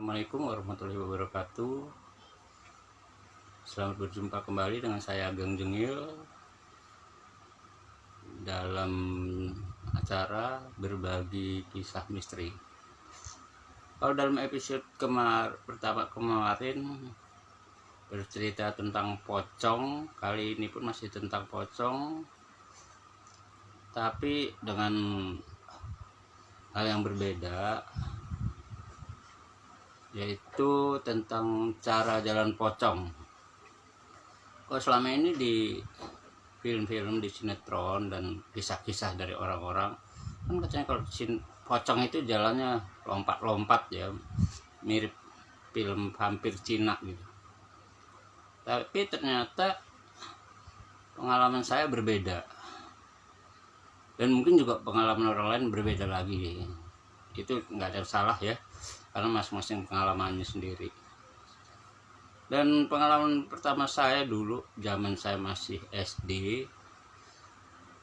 Assalamualaikum warahmatullahi wabarakatuh. Selamat berjumpa kembali dengan saya Ageng Jengil dalam acara berbagi kisah misteri. Kalau dalam episode pertama kemarin bercerita tentang pocong, kali ini pun masih tentang pocong, tapi dengan hal yang berbeda, yaitu tentang cara jalan pocong. Kalau selama ini di film-film, di sinetron dan kisah-kisah dari orang-orang, kan katanya kalau pocong itu jalannya lompat-lompat ya, mirip film vampir Cina gitu. Tapi ternyata pengalaman saya berbeda, dan mungkin juga pengalaman orang lain berbeda lagi. Itu nggak ada yang salah ya, karena masing-masing pengalamannya sendiri. Dan pengalaman pertama saya dulu zaman saya masih SD,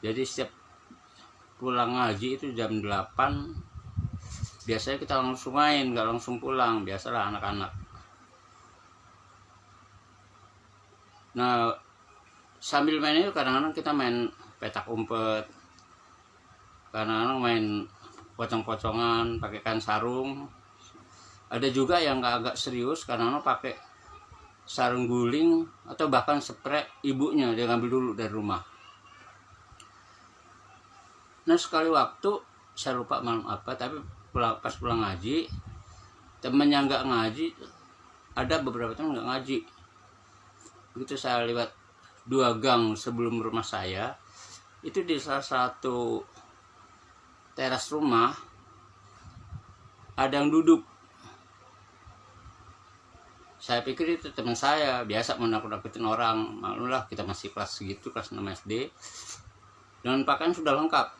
jadi setiap pulang ngaji itu jam 8 biasanya kita langsung main, nggak langsung pulang, biasalah anak-anak. Nah, sambil main itu kadang-kadang kita main petak umpet, kadang-kadang main pocong-pocongan pakai kain sarung. Ada juga yang agak serius, kadang-kadang pakai sarung guling atau bahkan spray ibunya dia ngambil dulu dari rumah. Nah, sekali waktu saya lupa malam apa, tapi pas pulang ngaji, temen yang nggak ngaji, ada beberapa teman nggak ngaji. Begitu saya lewat 2 gang sebelum rumah saya, itu di salah satu teras rumah ada yang duduk. Saya pikir itu teman saya, biasa menakut-nakutin orang. Maklumlah kita masih kelas segitu, kelas 6 SD. Dan pakaian sudah lengkap.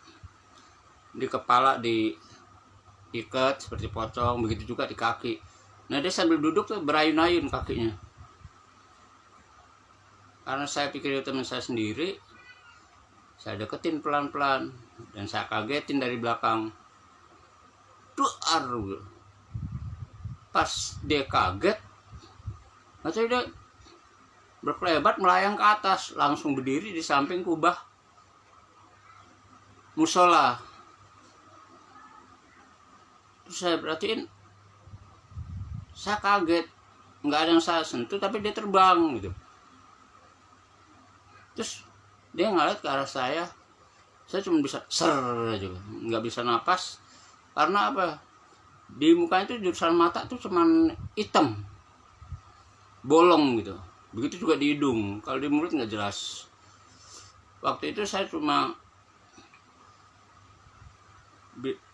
Di kepala diikat seperti pocong, begitu juga di kaki. Nah, dia sambil duduk tuh berayun-ayun kakinya. Karena saya pikir itu teman saya sendiri, saya deketin pelan-pelan dan saya kagetin dari belakang. Duar. Pas dia kaget, nanti dia berkelebat melayang ke atas, langsung berdiri di samping kubah musola. Terus saya perhatiin, saya kaget, nggak ada yang saya sentuh tapi dia terbang gitu. Terus dia ngeliat ke arah saya cuma bisa ser aja, nggak bisa napas. Karena apa? Di muka itu jurusan mata tuh cuman hitam, bolong gitu. Begitu juga di hidung, kalau di mulut nggak jelas. Waktu itu saya cuma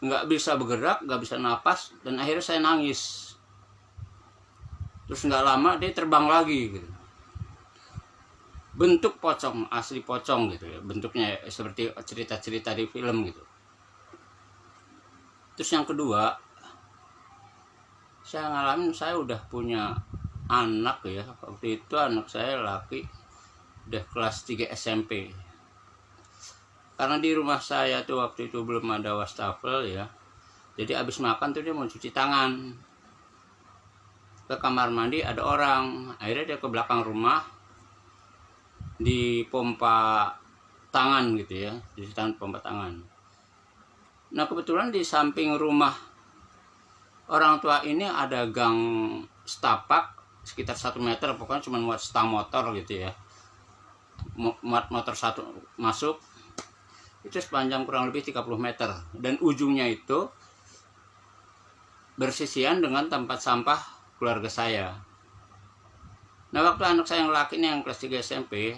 nggak bisa bergerak, nggak bisa napas, dan akhirnya saya nangis. Terus nggak lama dia terbang lagi gitu. Bentuk pocong, asli pocong gitu ya, bentuknya seperti cerita-cerita di film gitu. Terus yang kedua, saya ngalamin, saya udah punya anak ya. Waktu itu anak saya laki, udah kelas 3 SMP. Karena di rumah saya tuh waktu itu belum ada wastafel ya, jadi abis makan tuh dia mau cuci tangan, ke kamar mandi ada orang. Akhirnya dia ke belakang rumah, di pompa tangan gitu ya, di pompa tangan. Nah, kebetulan di samping rumah orang tua ini ada gang setapak sekitar 1 meter, pokoknya cuma muat stang motor gitu ya, muat motor satu masuk, itu sepanjang kurang lebih 30 meter, dan ujungnya itu bersisian dengan tempat sampah keluarga saya. Nah, waktu anak saya yang laki ini yang kelas 3 SMP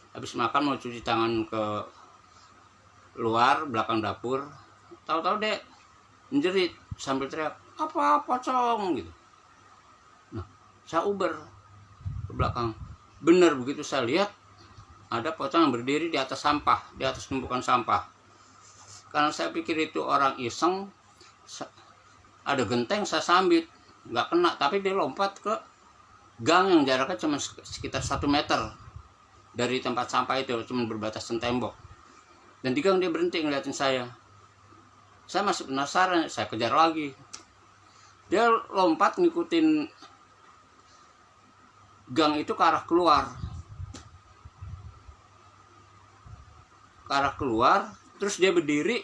habis makan mau cuci tangan ke luar belakang dapur, tahu-tahu dia menjerit sambil teriak, "Apa pocong?" gitu. Nah, saya uber ke belakang. Benar, begitu saya lihat ada pocong yang berdiri di atas sampah, di atas tumpukan sampah. Karena saya pikir itu orang iseng, ada genteng saya sambit, nggak kena, tapi dia lompat ke gang yang jaraknya cuma sekitar 1 meter dari tempat sampah itu, cuma berbatasan tembok. Dan di gang dia berhenti ngeliatin saya. Saya masih penasaran, saya kejar lagi. Dia lompat ngikutin gang itu ke arah keluar, terus dia berdiri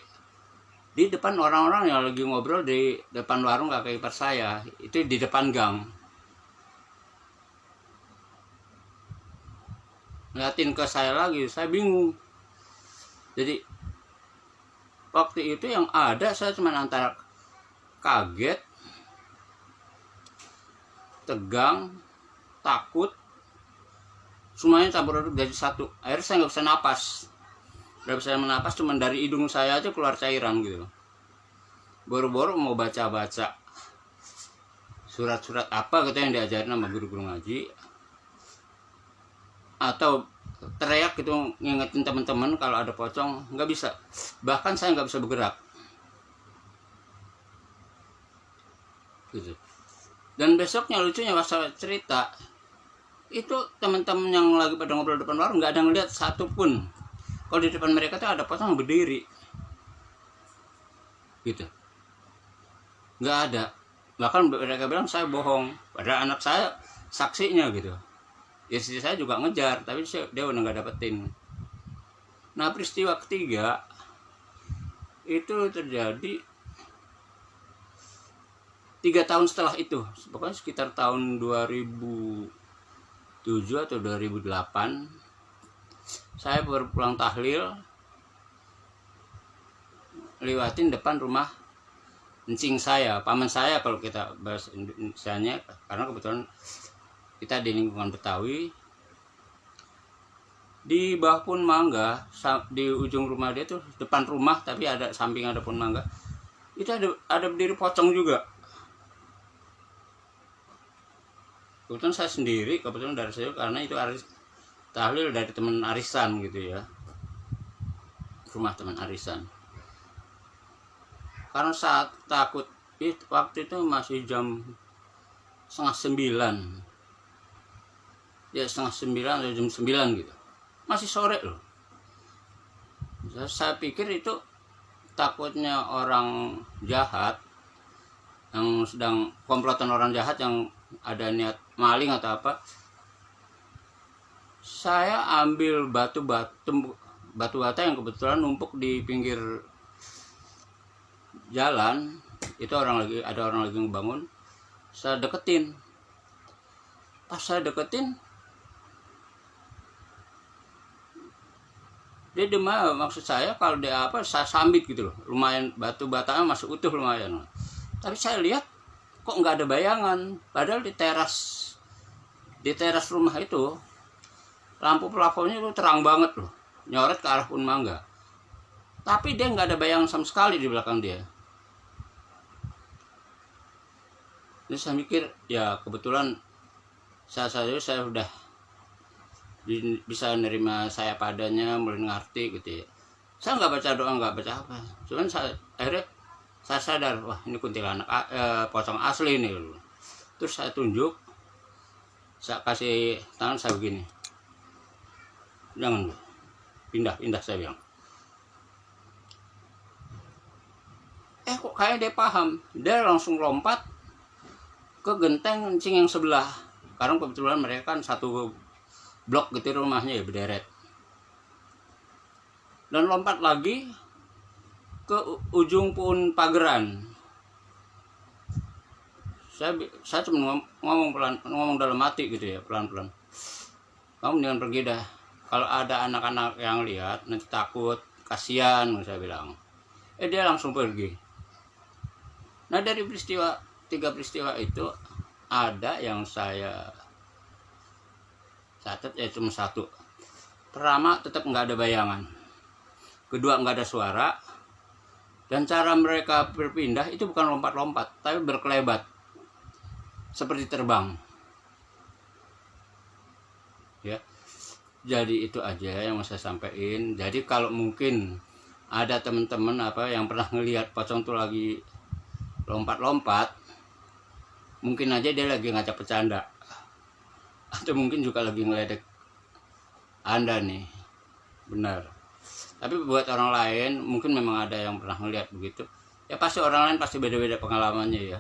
di depan orang-orang yang lagi ngobrol di depan warung kakak ipar saya, itu di depan gang. Ngeliatin ke saya lagi, saya bingung. Jadi waktu itu yang ada saya cuma antara kaget, tegang, takut, semuanya campur aduk jadi satu. Akhirnya saya nggak bisa napas, cuman dari hidung saya aja keluar cairan gitu. Boro-boro mau baca-baca surat-surat apa gitu yang diajarin sama guru-guru ngaji, atau teriak gitu ngingetin teman-teman kalau ada pocong, nggak bisa. Bahkan saya nggak bisa bergerak gitu. Dan besoknya lucunya pas saya cerita itu, teman-teman yang lagi pada ngobrol depan warung nggak ada ngeliat satupun kalau di depan mereka tuh ada pocong berdiri gitu, nggak ada. Bahkan mereka bilang saya bohong, padahal anak saya saksinya gitu. Istri saya juga ngejar, tapi dia udah nggak dapetin. Nah, peristiwa ketiga itu terjadi 3 tahun setelah itu, pokoknya sekitar tahun 2007 atau 2008. Saya baru pulang tahlil, lewatin depan rumah encing saya, paman saya kalau kita bahas Indonesianya, karena kebetulan kita di lingkungan Betawi. Di bawah pohon mangga, di ujung rumah dia tuh, depan rumah tapi ada samping ada pohon mangga, itu ada berdiri pocong juga. Kebetulan saya sendiri, kebetulan dari saya, karena itu tahlil dari teman arisan gitu ya, rumah teman arisan. Karena saat takut waktu itu masih jam 8:30, ya 8:30 atau jam 9 gitu, masih sore loh. Saya pikir itu takutnya orang jahat, yang sedang komplotan orang jahat yang ada niat maling atau apa. Saya ambil batu bata yang kebetulan numpuk di pinggir jalan, itu ada orang lagi ngebangun. Saya deketin, pas saya deketin dia demam. Maksud saya kalau dia apa, saya sambit gitu loh, lumayan batu batanya masih utuh lumayan. Tapi saya lihat kok nggak ada bayangan, padahal di teras rumah itu lampu plafonnya itu terang banget loh, nyoret ke arah pohon mangga, tapi dia nggak ada bayangan sama sekali di belakang dia. Ini saya mikir ya kebetulan saya sudah bisa nerima saya padanya, mulai ngerti gitu ya. Saya nggak baca doa, nggak baca apa, cuman akhirnya saya sadar, wah ini kuntilanak pocong asli nih. Terus saya tunjuk, saya kasih tangan saya begini, jangan pindah saya bilang. Kok kayak dia paham, dia langsung lompat ke genteng encing yang sebelah, karena kebetulan mereka kan satu blok gitu rumahnya ya, berderet. Dan lompat lagi ke ujung pohon pageran. Saya cuma ngomong dalam hati gitu ya, pelan-pelan, kamu mendingan pergi dah, kalau ada anak-anak yang lihat nanti takut, kasihan, saya bilang. Dia langsung pergi. Nah, dari 3 peristiwa itu ada yang saya catat ya, cuma satu. Pertama, tetap nggak ada bayangan. Kedua, nggak ada suara. Dan cara mereka berpindah itu bukan lompat-lompat, tapi berkelebat, seperti terbang. Ya, jadi itu aja yang mau saya sampaikan. Jadi kalau mungkin ada teman-teman yang pernah ngelihat pocong tuh lagi lompat-lompat, mungkin aja dia lagi ngajak bercanda, atau mungkin juga lagi ngeledek Anda nih, benar. Tapi buat orang lain mungkin memang ada yang pernah ngelihat begitu ya, pasti orang lain pasti beda-beda pengalamannya ya.